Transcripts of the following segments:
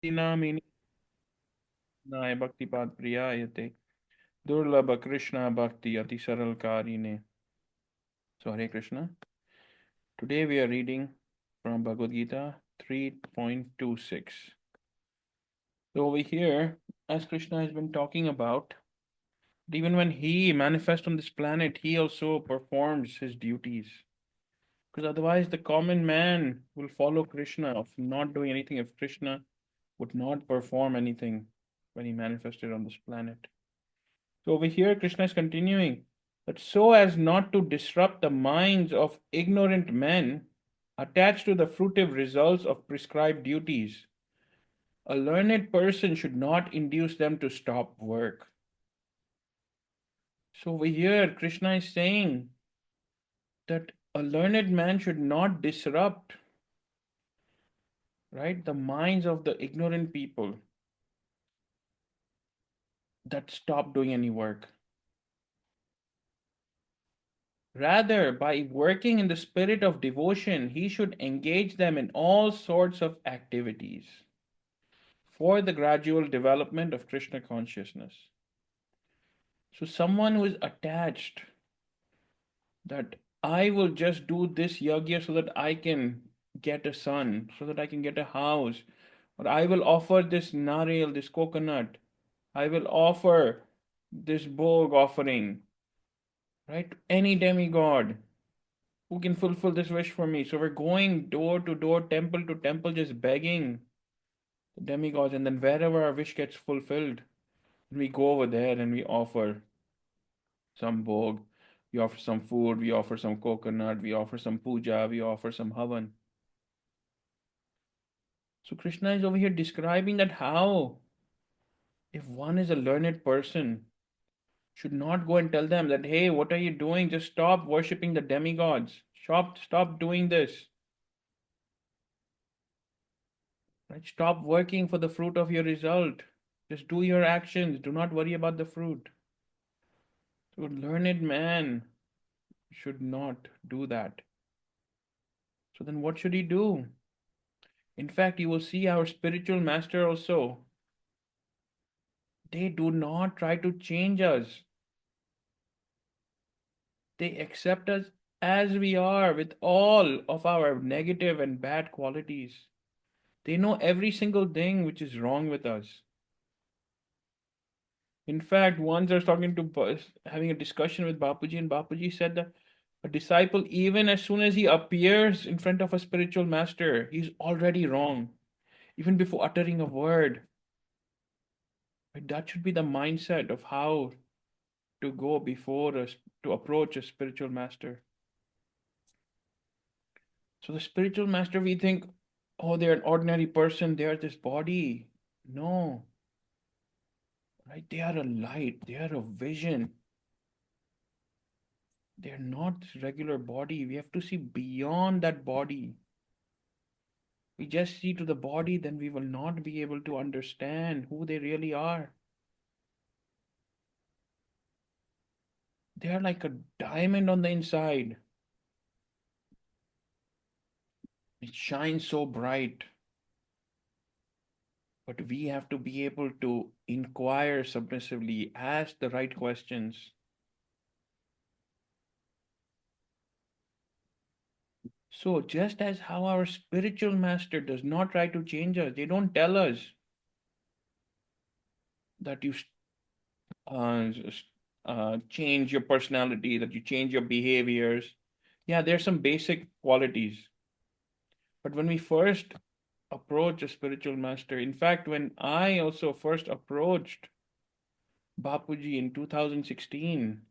Namini Naya Bhaktipad Priyayate Durlabha Krishna Bhakti Ati Saral Karine. So Hare Krishna. Today we are reading from Bhagavad Gita 3.26. So over here, as Krishna has been talking about, even when he manifests on this planet, he also performs his duties. Because otherwise, the common man will follow Krishna of not doing anything if Krishna would not perform anything when he manifested on this planet. So over here, Krishna is continuing that so as not to disrupt the minds of ignorant men attached to the fruitive results of prescribed duties, a learned person should not induce them to stop work. So over here, Krishna is saying that a learned man should not disrupt, right, the minds of the ignorant people that stop doing any work. Rather, by working in the spirit of devotion, he should engage them in all sorts of activities for the gradual development of Krishna consciousness. So, someone who is attached that I will just do this yajna so that I can get a son, so that I can get a house, or I will offer this nariyal, this coconut, I will offer this bhog offering, right? Any demigod who can fulfill this wish for me. So we're going door to door, temple to temple, just begging the demigods, and then wherever our wish gets fulfilled, we go over there and we offer some bhog, we offer some food, we offer some coconut, we offer some puja, we offer some havan. So Krishna is over here describing that how, if one is a learned person, should not go and tell them that, hey, what are you doing? Just stop worshipping the demigods. Stop doing this. Right? Stop working for the fruit of your result. Just do your actions. Do not worry about the fruit. So, a learned man should not do that. So, then what should he do? In fact, you will see our spiritual master also. They do not try to change us, they accept us as we are with all of our negative and bad qualities. They know every single thing which is wrong with us. In fact, once I was talking to having a discussion with Bapuji, and Bapuji said that a disciple, even as soon as he appears in front of a spiritual master, he's already wrong, even before uttering a word. Right? That should be the mindset of how to go before us, to approach a spiritual master. So, the spiritual master, we think, oh, they're an ordinary person, they're this body. No, right? They are a light, they are a vision. They're not this regular body. We have to see beyond that body. We just see to the body, then we will not be able to understand who they really are. They are like a diamond on the inside. It shines so bright. But we have to be able to inquire submissively, ask the right questions. So, just as how our spiritual master does not try to change us, they don't tell us that you uh, change your personality, that you change your behaviors. Yeah, there's some basic qualities. But when we first approach a spiritual master, in fact, when I also first approached Bapuji in 2016,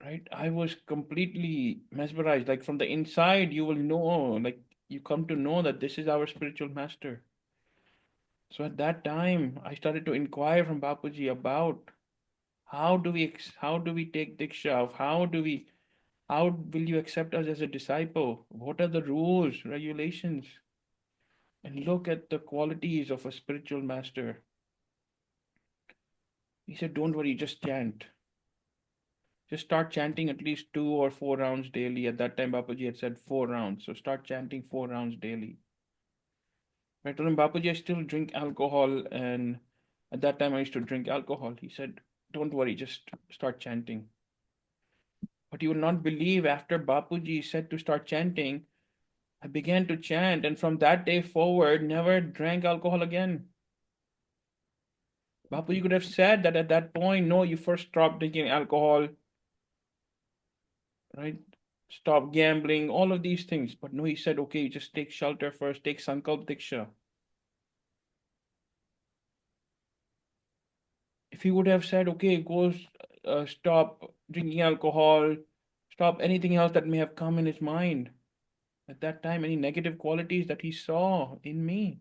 right, I was completely mesmerized. Like from the inside, you will know, like you come to know that this is our spiritual master. So at that time, I started to inquire from Bapuji about how do we take diksha, of how will you accept us as a disciple? What are the rules, regulations? And look at the qualities of a spiritual master. He said, don't worry, just chant. Just start chanting at least 2 or 4 rounds daily. At that time, Bapuji had said 4 rounds. So start chanting 4 rounds daily. I told him, Bapuji, I still drink alcohol, and at that time I used to drink alcohol. He said, don't worry, just start chanting. But you will not believe, after Bapuji said to start chanting, I began to chant, and from that day forward, never drank alcohol again. Bapuji could have said that at that point, no, you first stop drinking alcohol, right? Stop gambling, all of these things. But no, he said, okay, just take shelter first, take Sankalp Diksha. If he would have said, okay, go stop drinking alcohol, stop anything else that may have come in his mind at that time, any negative qualities that he saw in me,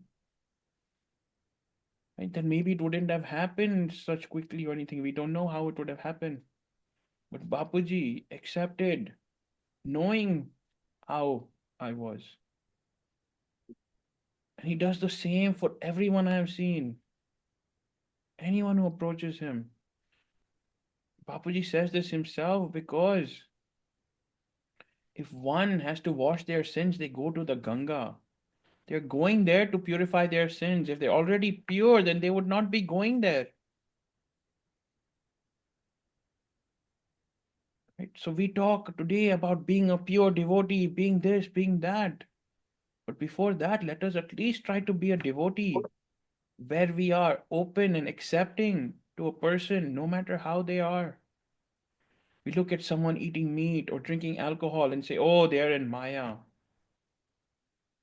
right? Then maybe it wouldn't have happened such quickly or anything. We don't know how it would have happened. But Bapuji accepted, knowing how I was. And he does the same for everyone I have seen. Anyone who approaches him. Bapuji says this himself because if one has to wash their sins, they go to the Ganga. They're going there to purify their sins. If they're already pure, then they would not be going there. Right? So we talk today about being a pure devotee, being this, being that. But before that, let us at least try to be a devotee where we are open and accepting to a person, no matter how they are. We look at someone eating meat or drinking alcohol and say, oh, they're in Maya.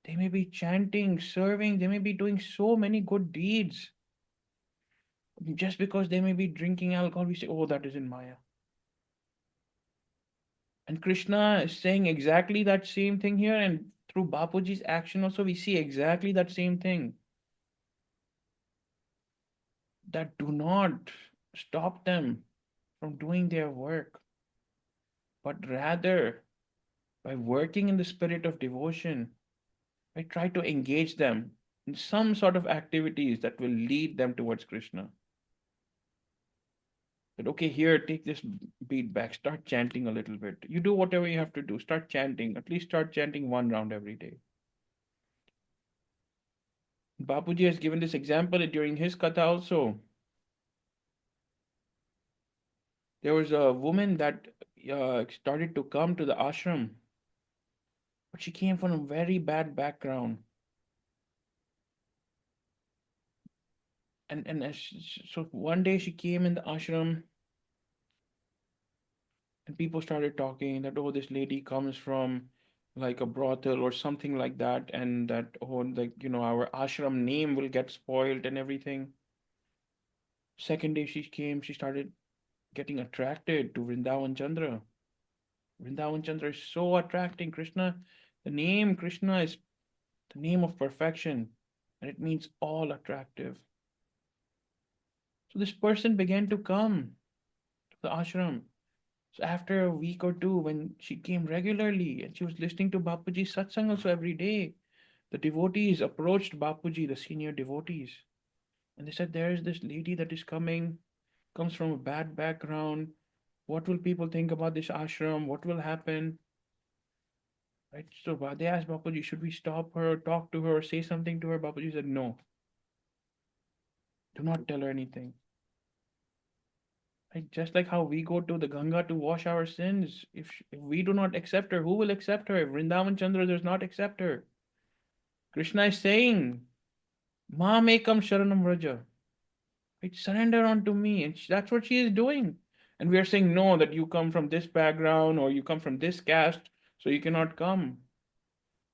They may be chanting, serving, they may be doing so many good deeds. Just because they may be drinking alcohol, we say, oh, that is in Maya. And Krishna is saying exactly that same thing here. And through Bapuji's action also, we see exactly that same thing. That do not stop them from doing their work, but rather by working in the spirit of devotion, I try to engage them in some sort of activities that will lead them towards Krishna. That okay, here, take this beat back, start chanting a little bit. You do whatever you have to do, start chanting, at least start chanting one round every day. Bapuji has given this example during his katha also. There was a woman that started to come to the ashram, but she came from a very bad background. So one day she came in the ashram, and people started talking that, oh, this lady comes from like a brothel or something like that, and that, oh, like, our ashram name will get spoiled and everything. Second day she came, she started getting attracted to Vrindavan Chandra. Vrindavan Chandra is so attracting. Krishna, the name Krishna is the name of perfection, and it means all attractive. So this person began to come to the ashram. So after a week or two, when she came regularly and she was listening to Bapuji satsang also every day, the devotees approached Bapuji, the senior devotees, and they said, there is this lady that is coming, comes from a bad background. What will people think about this ashram? What will happen? Right? So they asked Bapuji, should we stop her, talk to her, say something to her? Bapuji said, no, do not tell her anything. Right? Just like how we go to the Ganga to wash our sins, if we do not accept her, who will accept her? If Vrindavan Chandra does not accept her, Krishna is saying, Mam ekam sharanam vraja. Right? Surrender unto me. And that's what she is doing. And we are saying, no, that you come from this background or you come from this caste, so you cannot come.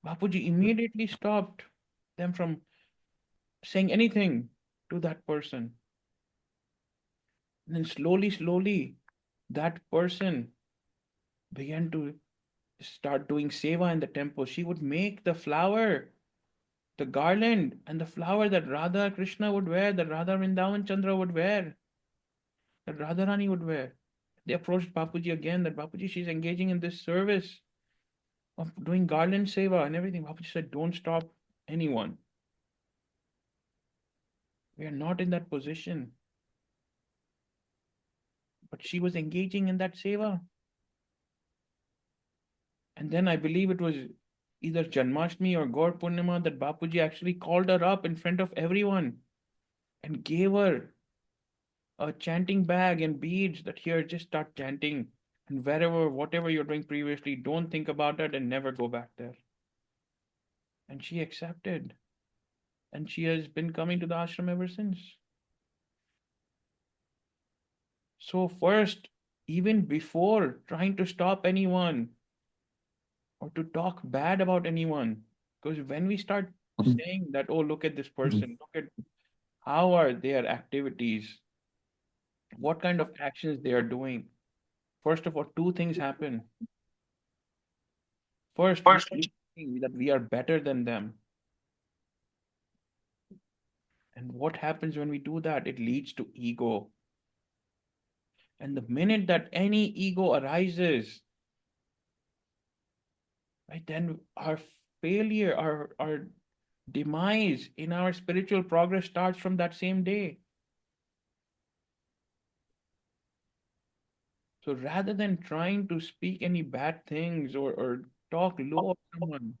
Bapuji immediately stopped them from saying anything to that person. And then slowly, that person began to start doing seva in the temple. She would make the flower, the garland, and the flower that Radha Krishna would wear, that Radha Vrindavan Chandra would wear, that Radharani would wear. They approached Bapuji again, that Bapuji, she's engaging in this service of doing garland seva and everything. Bapuji said, don't stop anyone. We are not in that position. But she was engaging in that seva. And then I believe it was either Janmashtami or Gaur Purnima, that Bapuji actually called her up in front of everyone and gave her a chanting bag and beads that here, just start chanting. And wherever, whatever you're doing previously, don't think about it and never go back there. And she accepted. And she has been coming to the ashram ever since. So, first, even before trying to stop anyone or to talk bad about anyone, because when we start saying that, oh, look at this person, look at how are their activities, what kind of actions they are doing, first of all, two things happen. First, we keep thinking that we are better than them. And what happens when we do that? It leads to ego. And the minute that any ego arises, right, then our failure, our demise in our spiritual progress starts from that same day. So rather than trying to speak any bad things or talk low of someone,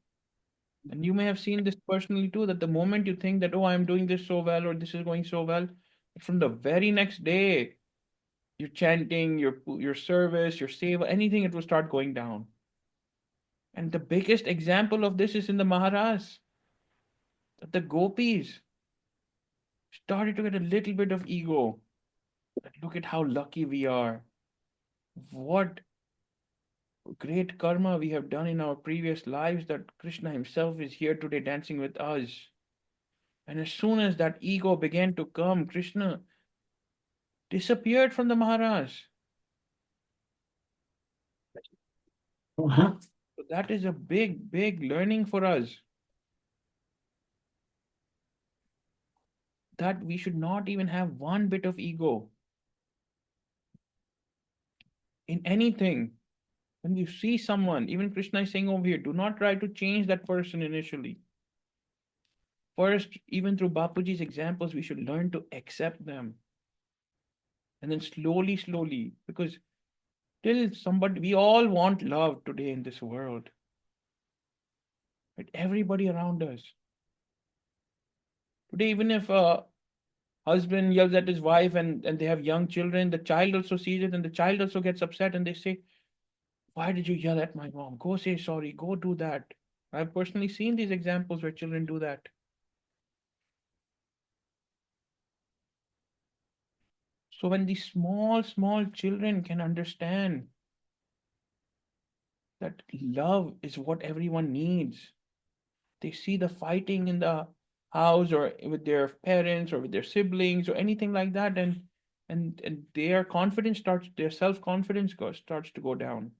and you may have seen this personally too, that the moment you think that, oh, I'm doing this so well or this is going so well, from the very next day, your chanting, your service, your seva, anything, it will start going down. And the biggest example of this is in the Maharas, that the gopis started to get a little bit of ego. Look at how lucky we are. What great karma we have done in our previous lives that Krishna himself is here today dancing with us. And as soon as that ego began to come, Krishna disappeared from the Maharaj. So that is a big, big learning for us, that we should not even have one bit of ego in anything. When you see someone, even Krishna is saying over here, do not try to change that person initially. First, even through Bapuji's examples, we should learn to accept them. And then slowly, slowly, because till somebody, we all want love today in this world. Right? Everybody around us. Today, even if a husband yells at his wife and they have young children, the child also sees it and the child also gets upset and they say, why did you yell at my mom? Go say sorry, go do that. I've personally seen these examples where children do that. So when these small, small children can understand that love is what everyone needs, they see the fighting in the house or with their parents or with their siblings or anything like that, and their confidence starts, their self-confidence starts to go down.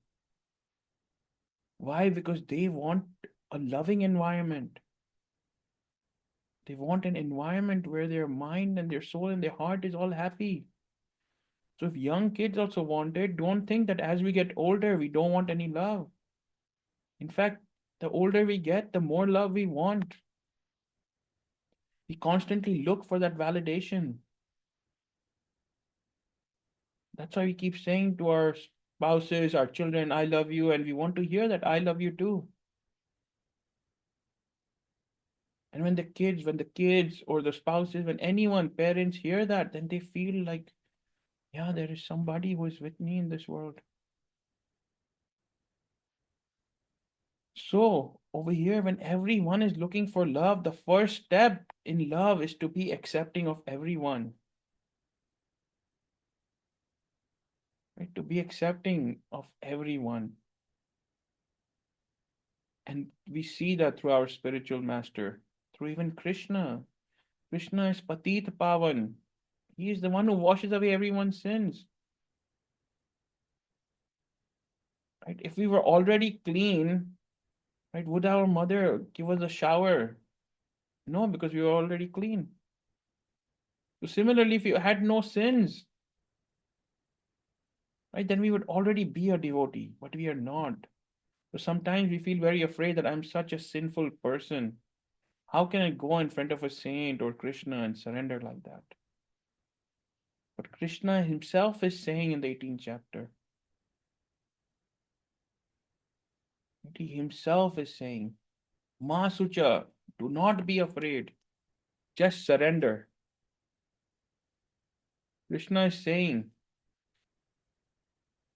Why? Because they want a loving environment. They want an environment where their mind and their soul and their heart is all happy. So if young kids also want it, don't think that as we get older, we don't want any love. In fact, the older we get, the more love we want. We constantly look for that validation. That's why we keep saying to our spouses, our children, I love you, and we want to hear that I love you too. And when the kids or the spouses, when anyone, parents hear that, then they feel like, yeah, there is somebody who is with me in this world. So over here, when everyone is looking for love, the first step in love is to be accepting of everyone. Right? To be accepting of everyone. And we see that through our spiritual master, through even Krishna. Krishna is Patit Pavan. He is the one who washes away everyone's sins. Right? If we were already clean, right, would our mother give us a shower? No, because we were already clean. So similarly, if you had no sins, right, then we would already be a devotee, but we are not. So sometimes we feel very afraid that I'm such a sinful person. How can I go in front of a saint or Krishna and surrender like that? But Krishna himself is saying in the 18th chapter, he himself is saying Ma Sucha, do not be afraid. Just surrender. Krishna is saying,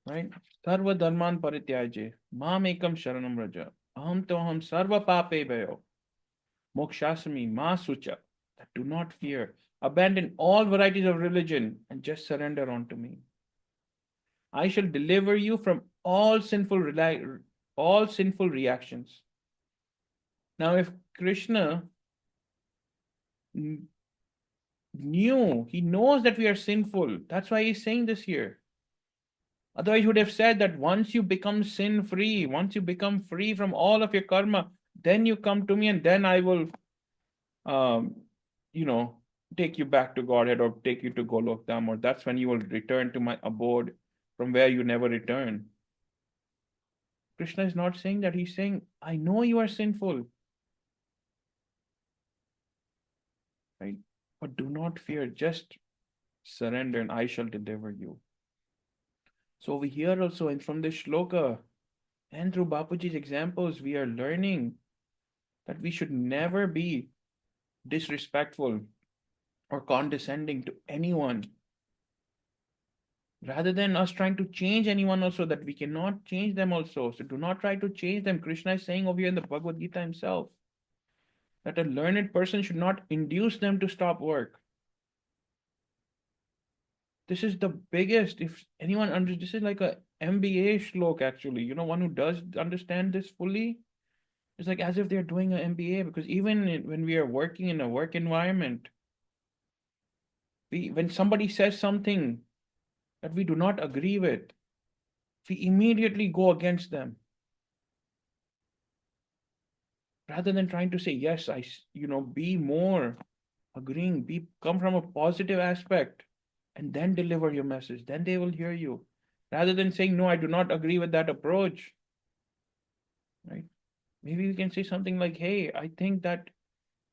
right? Sarva dharman parityaje, mam ekam sharanam raja, aham toham sarva pape bhayo, mokshasami ma sucha. That do not fear. Abandon all varieties of religion and just surrender unto me. I shall deliver you from all sinful reactions. Now, if Krishna knew, he knows that we are sinful. That's why he's saying this here. Otherwise, he would have said that once you become sin free, once you become free from all of your karma, then you come to me and then I will, um, you know, take you back to Godhead or take you to Golok Dham, or that's when you will return to my abode from where you never return. Krishna is not saying that. He's saying, I know you are sinful, right? But do not fear, just surrender and I shall deliver you. So over here also, and from this shloka, and through Bapuji's examples, we are learning that we should never be disrespectful or condescending to anyone. Rather than us trying to change anyone also, that we cannot change them also. So do not try to change them. Krishna is saying over here in the Bhagavad Gita himself that a learned person should not induce them to stop work. This is the biggest, if anyone this is like a MBA shlok actually. One who does understand this fully, it's like as if they're doing an MBA, because even when we are working in a work environment, when somebody says something that we do not agree with, we immediately go against them rather than trying to say yes. Be more agreeing, come from a positive aspect, and then deliver your message. Then they will hear you, rather than saying no, I do not agree with that approach. Right? Maybe we can say something like, hey, I think that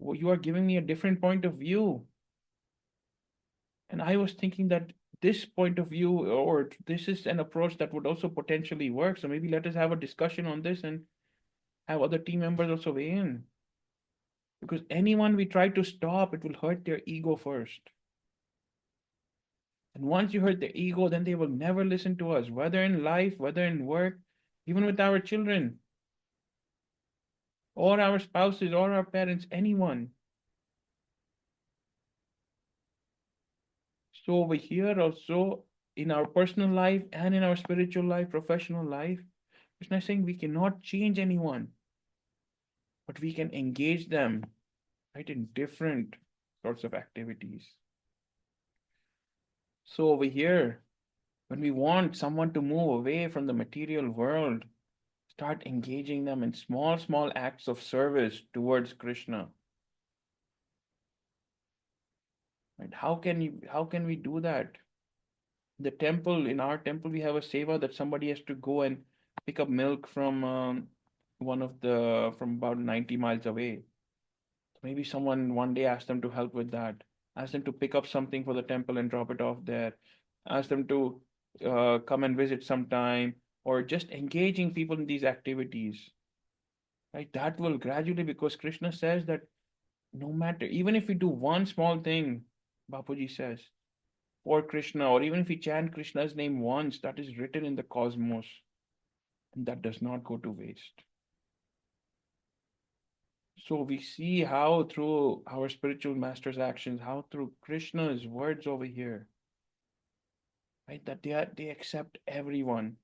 you are giving me a different point of view, and I was thinking that this point of view, or this is an approach that would also potentially work. So maybe let us have a discussion on this and have other team members also weigh in. Because anyone we try to stop, it will hurt their ego first. And once you hurt their ego, then they will never listen to us, whether in life, whether in work, even with our children, or our spouses, or our parents, anyone. So over here also, in our personal life and in our spiritual life, professional life, Krishna is saying we cannot change anyone, but we can engage them, right, in different sorts of activities. So over here, when we want someone to move away from the material world, start engaging them in small, small acts of service towards Krishna. Right? How can we do that? In our temple, we have a seva that somebody has to go and pick up milk from from about 90 miles away. Maybe someone one day asked them to help with that, ask them to pick up something for the temple and drop it off there, ask them to come and visit sometime, or just engaging people in these activities. Right? That will gradually, because Krishna says that no matter, even if we do one small thing, Bapuji says, for Krishna, or even if we chant Krishna's name once, that is written in the cosmos, and that does not go to waste. So we see how through our spiritual master's actions, how through Krishna's words over here, right, that they accept everyone.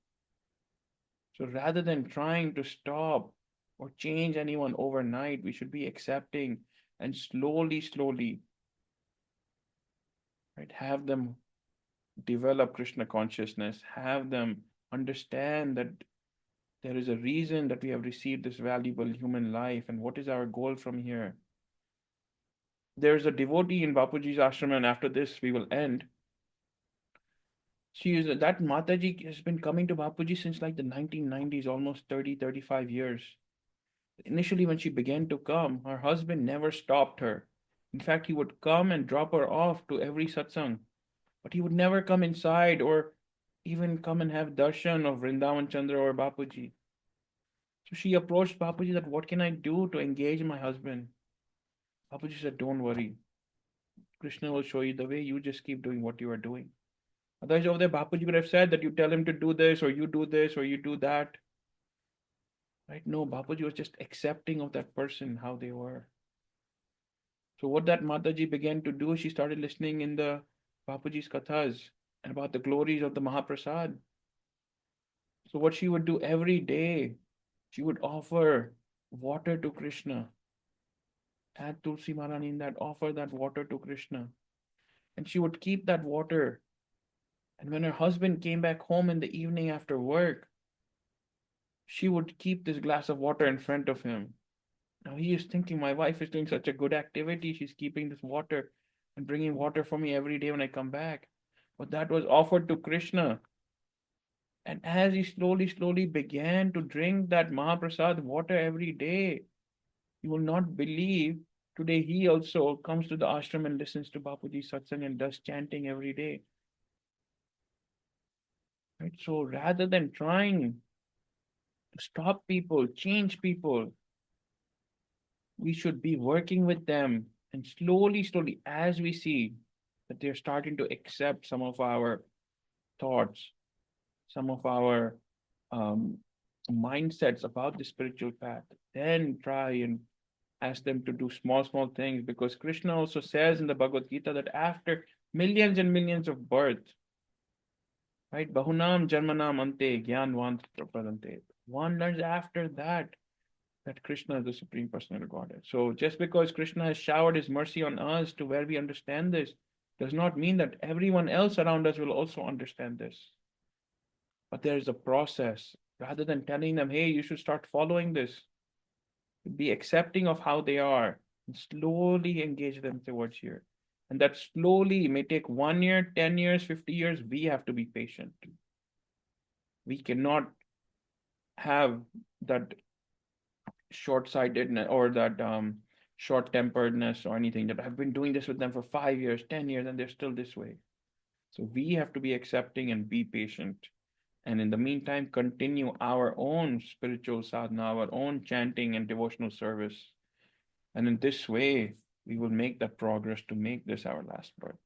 So rather than trying to stop or change anyone overnight, we should be accepting and slowly, slowly, right, have them develop Krishna consciousness, have them understand that there is a reason that we have received this valuable human life and what is our goal from here. There's a devotee in Bapuji's ashram, and after this we will end. That Mataji has been coming to Bapuji since like the 1990s, almost 35 years. Initially, when she began to come, her husband never stopped her. In fact, he would come and drop her off to every satsang, but he would never come inside or even come and have darshan of Vrindavan Chandra or Bapuji. So she approached Bapuji that, what can I do to engage my husband? Bapuji said, don't worry. Krishna will show you the way. You just keep doing what you are doing. Otherwise, over there, Bapuji could have said that you tell him to do this, or you do this, or you do that. Right? No, Bapuji was just accepting of that person, how they were. So what that Mataji began to do, she started listening in the Bapuji's kathas and about the glories of the Mahaprasad. So what she would do every day, she would offer water to Krishna. Add Tulsi Maharani in that, offer that water to Krishna. And she would keep that water. And when her husband came back home in the evening after work, she would keep this glass of water in front of him. Now he is thinking, my wife is doing such a good activity. She's keeping this water and bringing water for me every day when I come back. But that was offered to Krishna. And as he slowly began to drink that Mahaprasad water every day, you will not believe. Today he also comes to the ashram and listens to Bapuji satsang and does chanting every day. Right? So rather than trying to stop people, change people, we should be working with them, and slowly, as we see that they're starting to accept some of our thoughts, some of our um, mindsets about the spiritual path, then try and ask them to do small things, because Krishna also says in the Bhagavad Gita that after millions and millions of births, right, bahunam janmanam ante gyanvant prapadante, one learns after that Krishna is the Supreme Personality of Godhead. So just because Krishna has showered his mercy on us to where we understand this, does not mean that everyone else around us will also understand this. But there is a process. Rather than telling them, hey, you should start following this, be accepting of how they are and slowly engage them towards here. And that slowly may take 1 year, 10 years, 50 years. We have to be patient. We cannot have that short-sightedness or that short-temperedness or anything, that I've been doing this with them for 5 years, 10 years, and they're still this way. So we have to be accepting and be patient. And in the meantime, continue our own spiritual sadhana, our own chanting and devotional service. And in this way, we will make that progress to make this our last birth.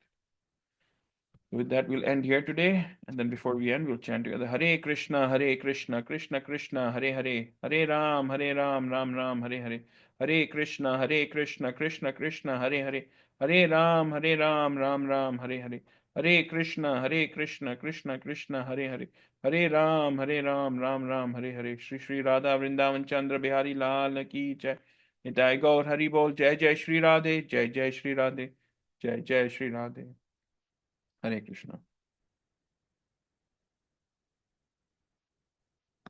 With that, we'll end here today. And then before we end, we'll chant together Hare Krishna, Krishna Krishna, Hare Hare, Hare Ram, Ram Ram, Hare Hare, Hare Krishna, Krishna Krishna, Hare Hare, Hare Ram, Ram Ram, Hare Hare, Hare Krishna, Krishna Krishna, Hare Hare, Hare Ram, Ram Ram, Hare Hare. Shri Shri Radha Vrindavan Chandra Bihari Lal Ki Jai. Nitai Gaur Hari Bol. Jai Jai Shri Radhe, Jai Jai Shri Radhe, Jai Jai Shri Radhe. Hare Krishna.